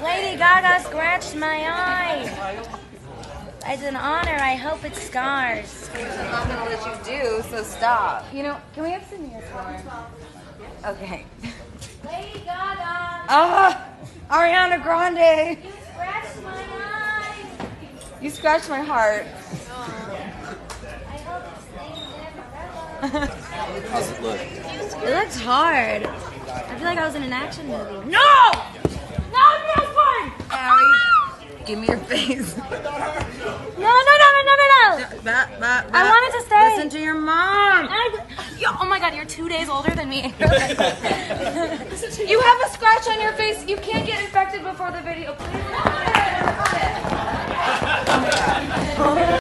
Lady Gaga scratched my eye. It's an honor. I hope it scars. I'm not gonna let you do, so stop. You know, can we have some news for Okay. Lady Gaga. Ariana Grande. You scratched my eye. You scratched my heart. I hope it stays there forever. How's it look? It looks hard. I feel like I was in an action movie. No! No, no fun! Ari, give me your face. No. I wanted to stay. Listen to your mom. Oh my god, you're 2 days older than me. You have a scratch on your face. You can't get infected before the video. Please.